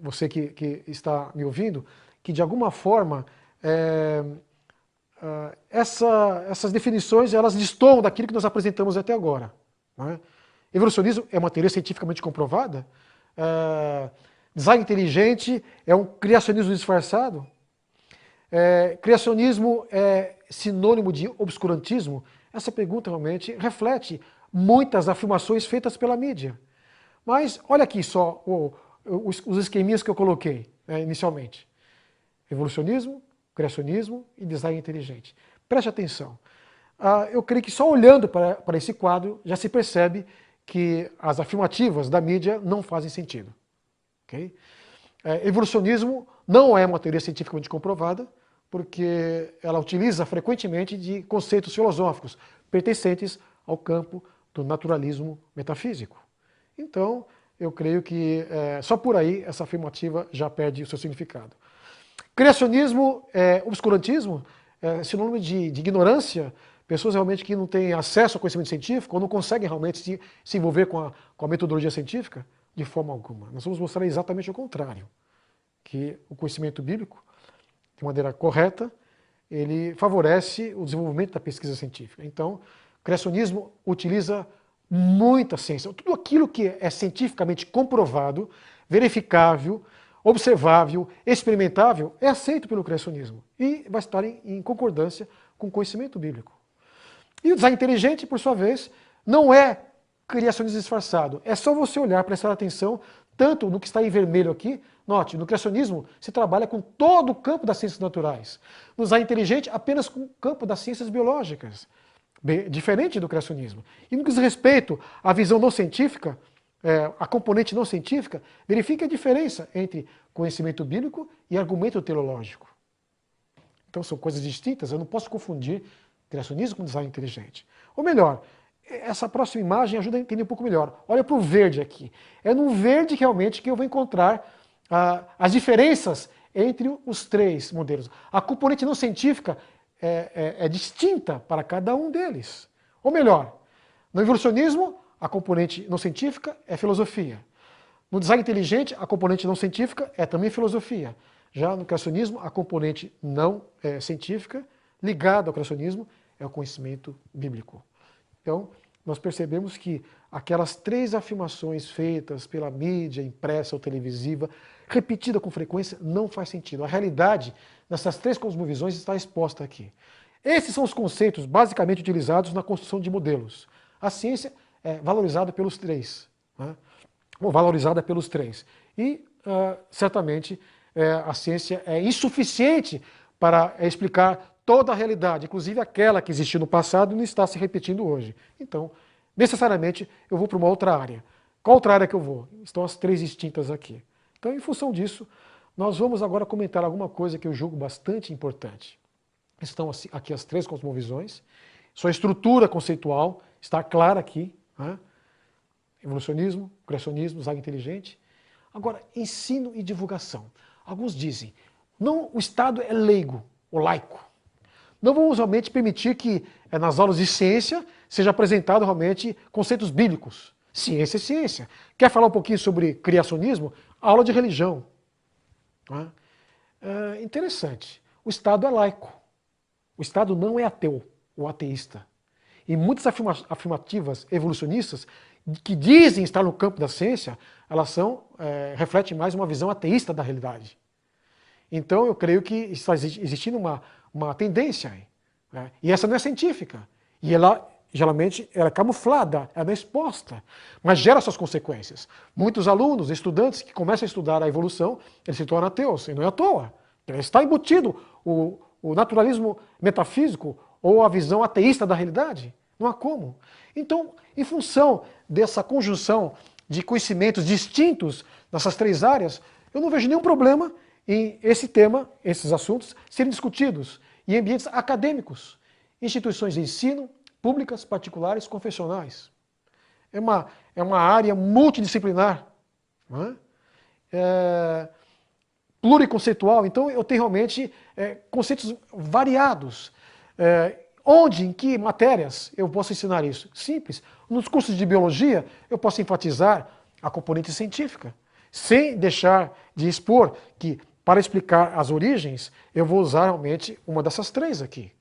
você que está me ouvindo, que de alguma forma essas definições elas destoam daquilo que nós apresentamos até agora. Né? Evolucionismo é uma teoria cientificamente comprovada? Design inteligente é um criacionismo disfarçado? Criacionismo é sinônimo de obscurantismo? Essa pergunta realmente reflete muitas afirmações feitas pela mídia. Mas olha aqui só os esqueminhas que eu coloquei inicialmente. Evolucionismo, criacionismo e design inteligente. Preste atenção. eu creio que só olhando para esse quadro já se percebe que as afirmativas da mídia não fazem sentido. Okay? Evolucionismo não é uma teoria cientificamente comprovada, porque ela utiliza frequentemente de conceitos filosóficos pertencentes ao campo do naturalismo metafísico. Então, eu creio que só por aí essa afirmativa já perde o seu significado. Criacionismo, obscurantismo, sinônimo de ignorância, pessoas realmente que não têm acesso ao conhecimento científico ou não conseguem realmente se envolver com a metodologia científica, de forma alguma. Nós vamos mostrar exatamente o contrário, que o conhecimento bíblico, de maneira correta, ele favorece o desenvolvimento da pesquisa científica. Então, o criacionismo utiliza muita ciência. Tudo aquilo que é cientificamente comprovado, verificável, observável, experimentável, é aceito pelo criacionismo e vai estar em concordância com o conhecimento bíblico. E o design inteligente, por sua vez, não é criacionismo disfarçado. É só você olhar, prestar atenção, tanto no que está em vermelho aqui. Note, no criacionismo se trabalha com todo o campo das ciências naturais. No design inteligente, apenas com o campo das ciências biológicas. Bem, diferente do criacionismo. E no que diz respeito à visão não científica, a componente não científica, verifique a diferença entre conhecimento bíblico e argumento teleológico. Então são coisas distintas, eu não posso confundir criacionismo com design inteligente. Ou melhor, essa próxima imagem ajuda a entender um pouco melhor. Olha para o verde aqui. É no verde realmente que eu vou encontrar as diferenças entre os três modelos. A componente não científica é distinta para cada um deles. Ou melhor, no evolucionismo, a componente não científica é filosofia. No design inteligente, a componente não científica é também filosofia. Já no criacionismo, a componente não científica, ligada ao criacionismo, é o conhecimento bíblico. Então, nós percebemos que aquelas três afirmações feitas pela mídia, impressa ou televisiva, repetida com frequência, não faz sentido. A realidade dessas três cosmovisões está exposta aqui. Esses são os conceitos basicamente utilizados na construção de modelos. A ciência é valorizada pelos três, né? Ou valorizada pelos três. E, certamente, a ciência é insuficiente para explicar toda a realidade, inclusive aquela que existiu no passado e não está se repetindo hoje. Então, necessariamente, eu vou para uma outra área. Qual outra área que eu vou? Estão as três distintas aqui. Então, em função disso, nós vamos agora comentar alguma coisa que eu julgo bastante importante. Estão aqui as três cosmovisões, sua estrutura conceitual está clara aqui, né? Evolucionismo, criacionismo, design inteligente. Agora, ensino e divulgação. Alguns dizem, não, o Estado é leigo, ou laico. Não vamos realmente permitir que nas aulas de ciência seja apresentado realmente conceitos bíblicos. Ciência é ciência. Quer falar um pouquinho sobre criacionismo? Aula de religião. Interessante. O Estado é laico. O Estado não é ateu ou ateísta. E muitas afirmativas evolucionistas que dizem estar no campo da ciência, elas refletem mais uma visão ateísta da realidade. Então eu creio que está existindo uma tendência aí, né? E essa não é científica. E ela, geralmente, ela é camuflada, ela é exposta, mas gera suas consequências. Muitos alunos, estudantes que começam a estudar a evolução, eles se tornam ateus, e não é à toa. Está embutido o naturalismo metafísico ou a visão ateísta da realidade. Não há como. Então, em função dessa conjunção de conhecimentos distintos nessas três áreas, eu não vejo nenhum problema em esse tema, esses assuntos, serem discutidos em ambientes acadêmicos, instituições de ensino, públicas, particulares, confessionais. É uma área multidisciplinar, não é? Pluriconceitual, então eu tenho realmente conceitos variados. Onde, em que matérias eu posso ensinar isso? Simples. Nos cursos de biologia, eu posso enfatizar a componente científica, sem deixar de expor que, para explicar as origens, eu vou usar realmente uma dessas três aqui.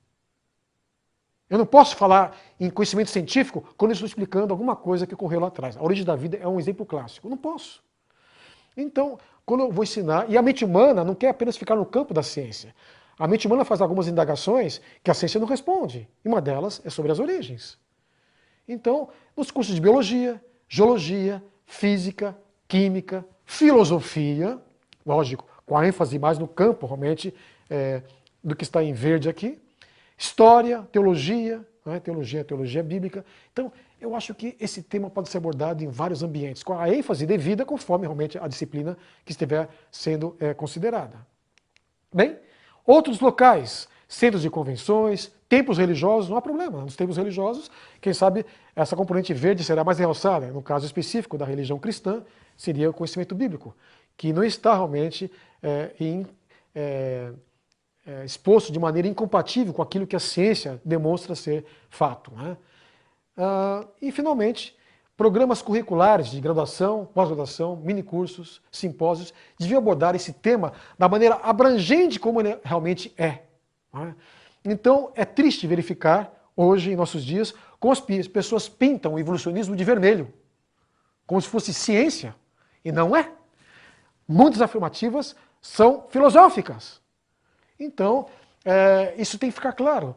Eu não posso falar em conhecimento científico quando eu estou explicando alguma coisa que ocorreu lá atrás. A origem da vida é um exemplo clássico. Eu não posso. Então, quando eu vou ensinar, e a mente humana não quer apenas ficar no campo da ciência. A mente humana faz algumas indagações que a ciência não responde. E uma delas é sobre as origens. Então, nos cursos de biologia, geologia, física, química, filosofia, lógico, com a ênfase mais no campo, realmente, do que está em verde aqui, história, teologia, né? Teologia bíblica. Então, eu acho que esse tema pode ser abordado em vários ambientes, com a ênfase devida conforme realmente a disciplina que estiver sendo considerada. Bem, outros locais, centros de convenções, templos religiosos, não há problema. Nos templos religiosos, quem sabe essa componente verde será mais realçada. No caso específico da religião cristã, seria o conhecimento bíblico, que não está realmente exposto de maneira incompatível com aquilo que a ciência demonstra ser fato, né? E, finalmente, programas curriculares de graduação, pós-graduação, minicursos, simpósios, deviam abordar esse tema da maneira abrangente como ele realmente é, né? Então, é triste verificar, hoje, em nossos dias, como as pessoas pintam o evolucionismo de vermelho, como se fosse ciência, e não é. Muitas afirmativas são filosóficas. Então, isso tem que ficar claro.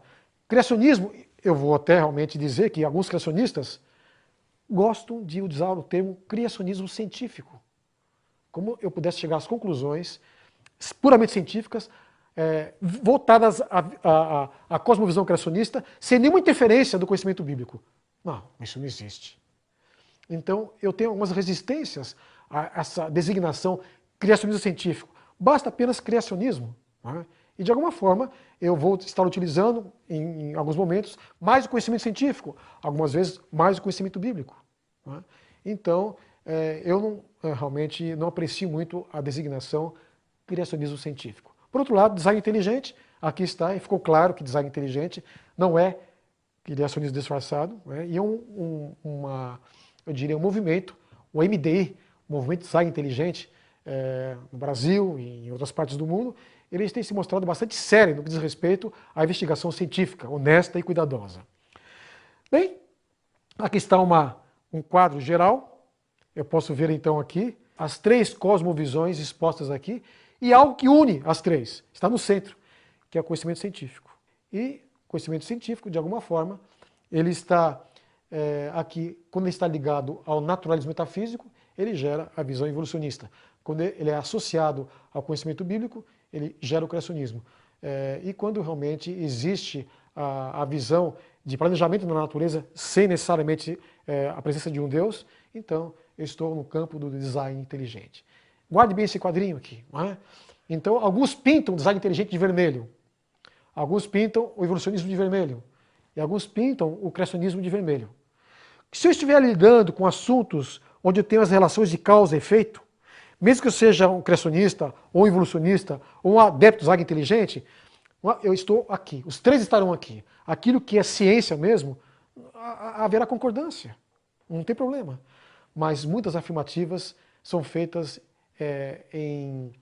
Criacionismo, eu vou até realmente dizer que alguns criacionistas gostam de usar o termo criacionismo científico. Como eu pudesse chegar às conclusões puramente científicas, voltadas à cosmovisão criacionista, sem nenhuma interferência do conhecimento bíblico. Não, isso não existe. Então, eu tenho algumas resistências a essa designação criacionismo científico. Basta apenas criacionismo, né? E, de alguma forma, eu vou estar utilizando, em alguns momentos, mais o conhecimento científico, algumas vezes mais o conhecimento bíblico, né? Então, eu realmente não aprecio muito a designação criacionismo científico. Por outro lado, design inteligente, aqui está, e ficou claro que design inteligente não é criacionismo disfarçado, né? E é eu diria, um movimento, o MDI, o Movimento de Design Inteligente, no Brasil e em outras partes do mundo, eles têm se mostrado bastante sérios no que diz respeito à investigação científica, honesta e cuidadosa. Bem, aqui está um quadro geral. Eu posso ver então aqui as três cosmovisões expostas aqui e algo que une as três, está no centro, que é o conhecimento científico. E o conhecimento científico, de alguma forma, ele está aqui, quando ele está ligado ao naturalismo metafísico, ele gera a visão evolucionista. Quando ele é associado ao conhecimento bíblico, ele gera o criacionismo. E quando realmente existe a visão de planejamento da natureza sem necessariamente a presença de um Deus, então eu estou no campo do design inteligente. Guarde bem esse quadrinho aqui, não é? Então, alguns pintam o design inteligente de vermelho, alguns pintam o evolucionismo de vermelho, e alguns pintam o criacionismo de vermelho. Se eu estiver lidando com assuntos onde eu tenho as relações de causa e efeito, mesmo que eu seja um criacionista, ou um evolucionista, ou um adepto do design inteligente, eu estou aqui, os três estarão aqui. Aquilo que é ciência mesmo, haverá concordância, não tem problema. Mas muitas afirmativas são feitas em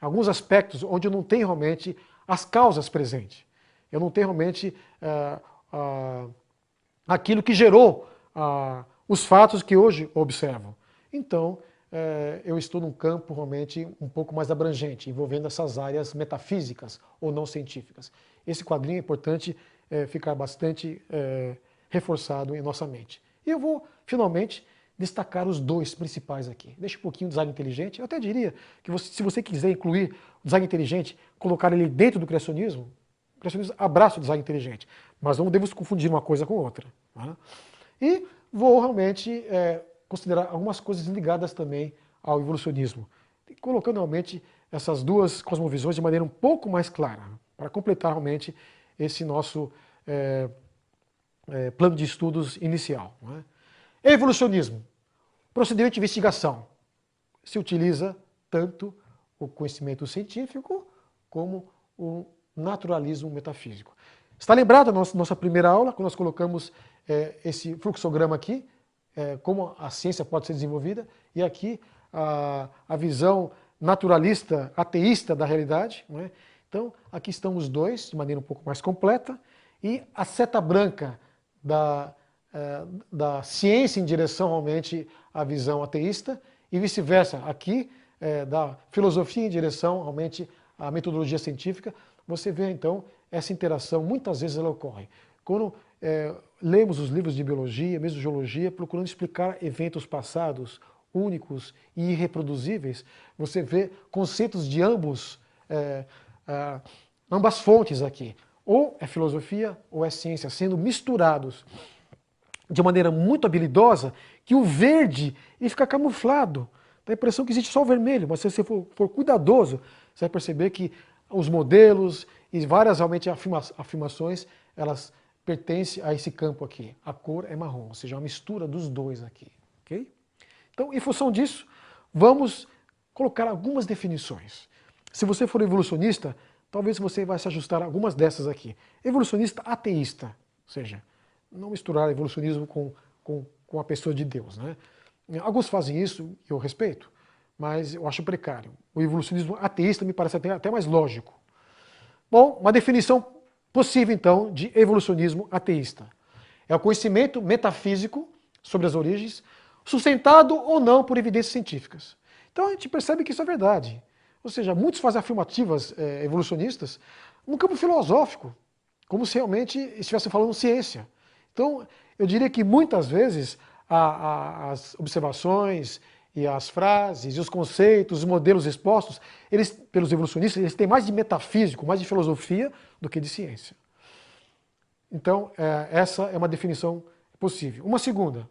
alguns aspectos onde eu não tenho realmente as causas presentes. Eu não tenho realmente aquilo que gerou os fatos que hoje observo. Então, eu estou num campo realmente um pouco mais abrangente, envolvendo essas áreas metafísicas ou não científicas. Esse quadrinho é importante ficar bastante reforçado em nossa mente. E eu vou, finalmente, destacar os dois principais aqui. Deixa um pouquinho o design inteligente. Eu até diria que se você quiser incluir o design inteligente, colocar ele dentro do criacionismo, o criacionismo abraça o design inteligente, mas não devemos confundir uma coisa com outra, né? E vou realmente considerar algumas coisas ligadas também ao evolucionismo, colocando realmente essas duas cosmovisões de maneira um pouco mais clara, para completar realmente esse nosso plano de estudos inicial, não é? Evolucionismo, procedimento de investigação. Se utiliza tanto o conhecimento científico como o naturalismo metafísico. Está lembrado a nossa primeira aula, quando nós colocamos esse fluxograma aqui, como a ciência pode ser desenvolvida, e aqui a visão naturalista, ateísta da realidade, não é? Então, aqui estão os dois, de maneira um pouco mais completa, e a seta branca da ciência em direção realmente à visão ateísta, e vice-versa, aqui da filosofia em direção realmente à metodologia científica. Você vê então essa interação, muitas vezes ela ocorre. Quando lemos os livros de biologia, mesmo geologia, procurando explicar eventos passados, únicos e irreproduzíveis, você vê conceitos de ambas fontes aqui. Ou é filosofia ou é ciência, sendo misturados de maneira muito habilidosa, que o verde ele fica camuflado. Dá a impressão que existe só o vermelho, mas se você for cuidadoso, você vai perceber que os modelos e várias realmente afirmações, elas pertencem a esse campo aqui. A cor é marrom, ou seja, uma mistura dos dois aqui. Okay? Então, em função disso, vamos colocar algumas definições. Se você for evolucionista, talvez você vai se ajustar a algumas dessas aqui. Evolucionista ateísta, ou seja, não misturar evolucionismo com a pessoa de Deus, né? Alguns fazem isso, eu respeito, mas eu acho precário. O evolucionismo ateísta me parece até mais lógico. Bom, uma definição possível, então, de evolucionismo ateísta. É o conhecimento metafísico sobre as origens, sustentado ou não por evidências científicas. Então a gente percebe que isso é verdade. Ou seja, muitos fazem afirmativas evolucionistas no campo filosófico, como se realmente estivessem falando ciência. Então, eu diria que muitas vezes as observações e as frases e os conceitos, os modelos expostos, eles, pelos evolucionistas, eles têm mais de metafísico, mais de filosofia do que de ciência. Então, essa é uma definição possível. Uma segunda,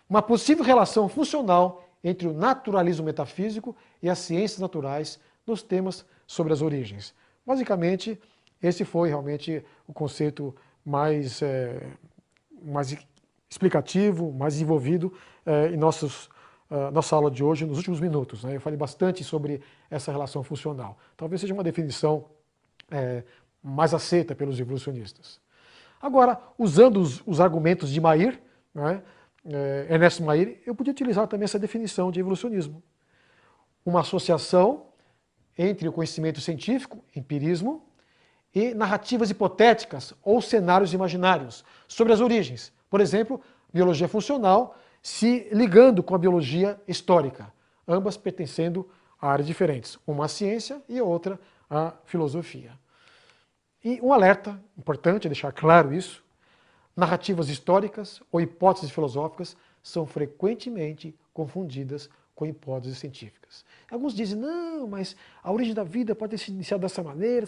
uma possível relação funcional entre o naturalismo metafísico e as ciências naturais nos temas sobre as origens. Basicamente, esse foi realmente o conceito mais explicativo, mais desenvolvido em nossa aula de hoje, nos últimos minutos. Né? Eu falei bastante sobre essa relação funcional. Talvez seja uma definição mais aceita pelos evolucionistas. Agora, usando os argumentos de Mayr, né, Ernesto Mayr, eu podia utilizar também essa definição de evolucionismo. Uma associação entre o conhecimento científico, empirismo, e narrativas hipotéticas ou cenários imaginários sobre as origens. Por exemplo, biologia funcional se ligando com a biologia histórica, ambas pertencendo a áreas diferentes, uma à ciência e outra à filosofia. E um alerta, importante deixar claro isso, narrativas históricas ou hipóteses filosóficas são frequentemente confundidas com hipóteses científicas. Alguns dizem, não, mas a origem da vida pode ter sido iniciada dessa maneira,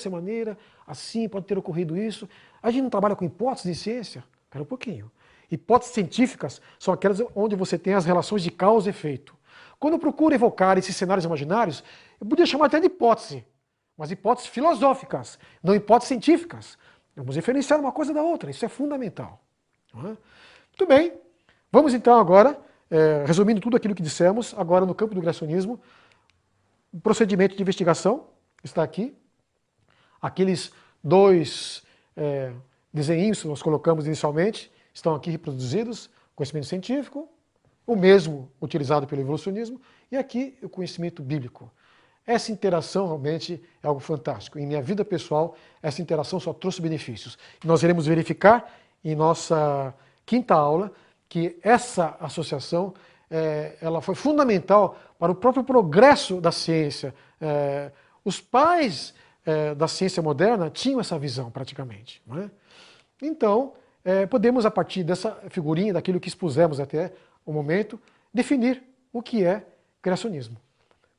assim, pode ter ocorrido isso. A gente não trabalha com hipóteses de ciência? Espera um pouquinho. Hipóteses científicas são aquelas onde você tem as relações de causa e efeito. Quando eu procuro evocar esses cenários imaginários, eu podia chamar até de hipótese, mas hipóteses filosóficas, não hipóteses científicas. Vamos diferenciar uma coisa da outra, isso é fundamental. Muito bem, vamos então agora, resumindo tudo aquilo que dissemos, agora no campo do criacionismo, o procedimento de investigação está aqui. Aqueles dois desenhinhos que nós colocamos inicialmente estão aqui reproduzidos, conhecimento científico, o mesmo utilizado pelo evolucionismo, e aqui o conhecimento bíblico. Essa interação realmente é algo fantástico. Em minha vida pessoal, essa interação só trouxe benefícios. E nós iremos verificar em nossa quinta aula que essa associação ela foi fundamental para o próprio progresso da ciência. Os pais da ciência moderna tinham essa visão praticamente. Não é? Então, podemos, a partir dessa figurinha, daquilo que expusemos até o momento, definir o que é criacionismo.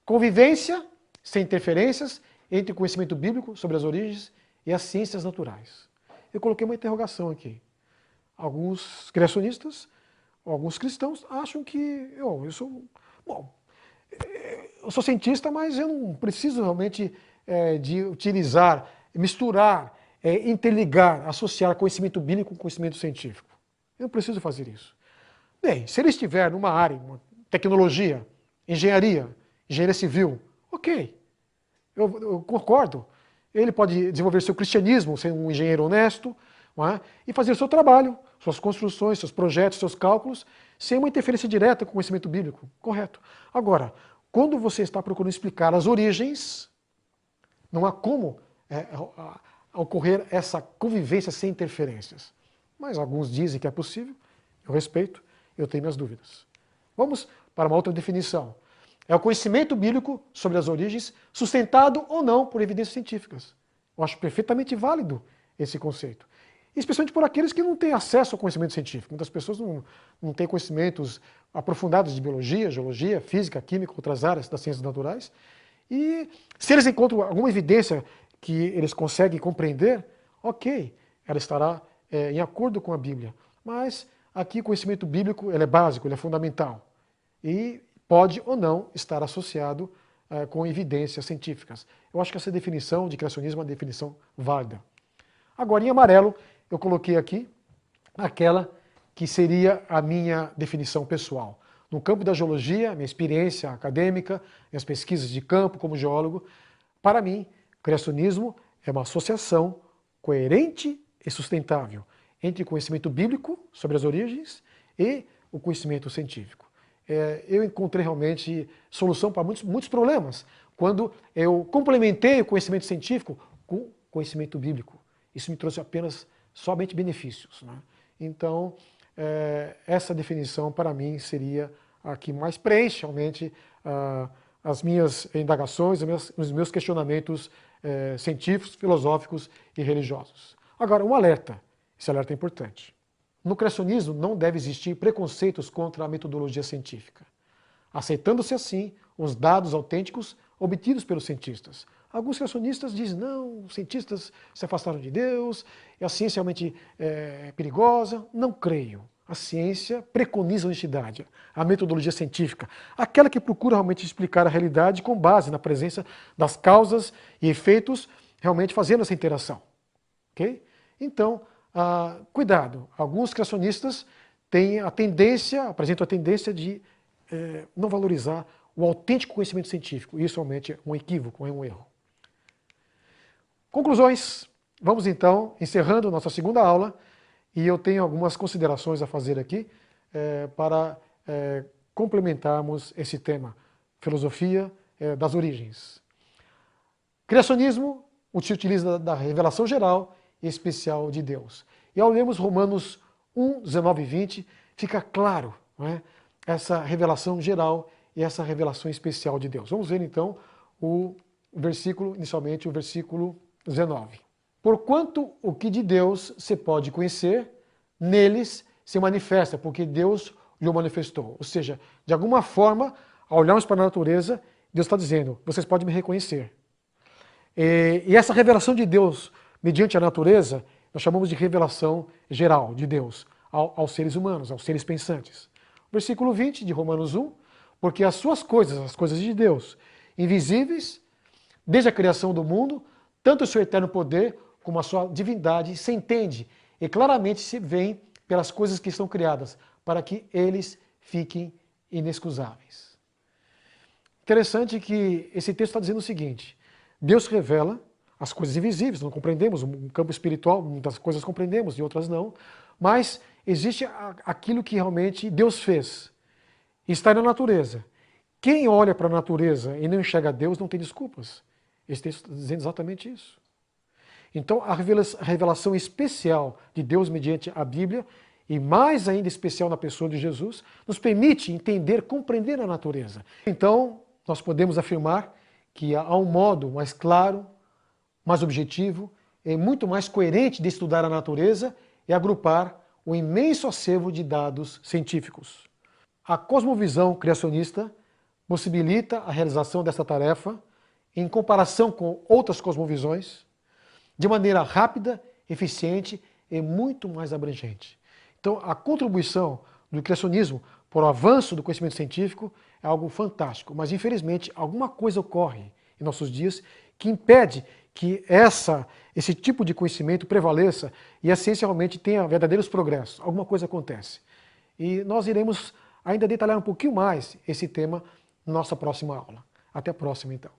Convivência sem interferências entre o conhecimento bíblico sobre as origens e as ciências naturais. Eu coloquei uma interrogação aqui. Alguns criacionistas, alguns cristãos acham que eu sou cientista, mas eu não preciso realmente de utilizar, misturar, interligar, associar conhecimento bíblico com conhecimento científico. Eu não preciso fazer isso. Bem, se ele estiver numa área, tecnologia, engenharia civil, ok, eu concordo. Ele pode desenvolver seu cristianismo, ser um engenheiro honesto, não é? E fazer o seu trabalho, suas construções, seus projetos, seus cálculos, sem uma interferência direta com o conhecimento bíblico. Correto. Agora, quando você está procurando explicar as origens, não há como ocorrer essa convivência sem interferências. Mas alguns dizem que é possível, eu respeito, eu tenho minhas dúvidas. Vamos para uma outra definição. É o conhecimento bíblico sobre as origens, sustentado ou não por evidências científicas. Eu acho perfeitamente válido esse conceito. Especialmente por aqueles que não têm acesso ao conhecimento científico. Muitas pessoas não têm conhecimentos aprofundados de biologia, geologia, física, química, outras áreas das ciências naturais. E se eles encontram alguma evidência que eles conseguem compreender, ok, ela estará em acordo com a Bíblia. Mas aqui o conhecimento bíblico ele é básico, ele é fundamental. E pode ou não estar associado com evidências científicas. Eu acho que essa definição de criacionismo é uma definição válida. Agora, em amarelo, eu coloquei aqui aquela que seria a minha definição pessoal. No campo da geologia, minha experiência acadêmica, minhas pesquisas de campo como geólogo, para mim, criacionismo é uma associação coerente e sustentável entre o conhecimento bíblico sobre as origens e o conhecimento científico. Eu encontrei realmente solução para muitos problemas quando eu complementei o conhecimento científico com o conhecimento bíblico. Isso me trouxe apenas somente benefícios, né? Então, essa definição para mim seria a que mais preenche realmente as minhas indagações, os meus questionamentos científicos, filosóficos e religiosos. Agora, um alerta. Esse alerta é importante. No criacionismo não deve existir preconceitos contra a metodologia científica, aceitando-se assim os dados autênticos obtidos pelos cientistas. Alguns criacionistas dizem, não, os cientistas se afastaram de Deus, e a ciência realmente é perigosa. Não creio. A ciência preconiza a honestidade, a metodologia científica, aquela que procura realmente explicar a realidade com base na presença das causas e efeitos, realmente fazendo essa interação. Okay? Então, cuidado, alguns criacionistas apresentam a tendência de não valorizar o autêntico conhecimento científico. Isso realmente é um equívoco, é um erro. Conclusões. Vamos então encerrando nossa segunda aula e eu tenho algumas considerações a fazer aqui para complementarmos esse tema, filosofia das origens. Criacionismo se utiliza da revelação geral e especial de Deus. E ao lermos Romanos 1, 19 e 20, fica claro, não é, essa revelação geral e essa revelação especial de Deus. Vamos ver então inicialmente o versículo 19. Porquanto o que de Deus se pode conhecer, neles se manifesta, porque Deus lhe manifestou. Ou seja, de alguma forma, ao olharmos para a natureza, Deus está dizendo, vocês podem me reconhecer. E essa revelação de Deus mediante a natureza, nós chamamos de revelação geral de Deus aos seres humanos, aos seres pensantes. Versículo 20 de Romanos 1, porque as suas coisas, as coisas de Deus, invisíveis, desde a criação do mundo, tanto o seu eterno poder como a sua divindade se entende e claramente se vêem pelas coisas que estão criadas, para que eles fiquem inexcusáveis. Interessante que esse texto está dizendo o seguinte, Deus revela as coisas invisíveis, não compreendemos, no campo espiritual muitas coisas compreendemos e outras não, mas existe aquilo que realmente Deus fez, está na natureza. Quem olha para a natureza e não enxerga Deus não tem desculpas. Esse texto está dizendo exatamente isso. Então a revelação especial de Deus mediante a Bíblia, e mais ainda especial na pessoa de Jesus, nos permite entender, compreender a natureza. Então nós podemos afirmar que há um modo mais claro, mais objetivo e muito mais coerente de estudar a natureza e agrupar o imenso acervo de dados científicos. A cosmovisão criacionista possibilita a realização dessa tarefa em comparação com outras cosmovisões de maneira rápida, eficiente e muito mais abrangente. Então, a contribuição do criacionismo para o avanço do conhecimento científico é algo fantástico, mas infelizmente alguma coisa ocorre em nossos dias que impede que esse tipo de conhecimento prevaleça e a ciência realmente tenha verdadeiros progressos. Alguma coisa acontece. E nós iremos ainda detalhar um pouquinho mais esse tema na nossa próxima aula. Até a próxima, então.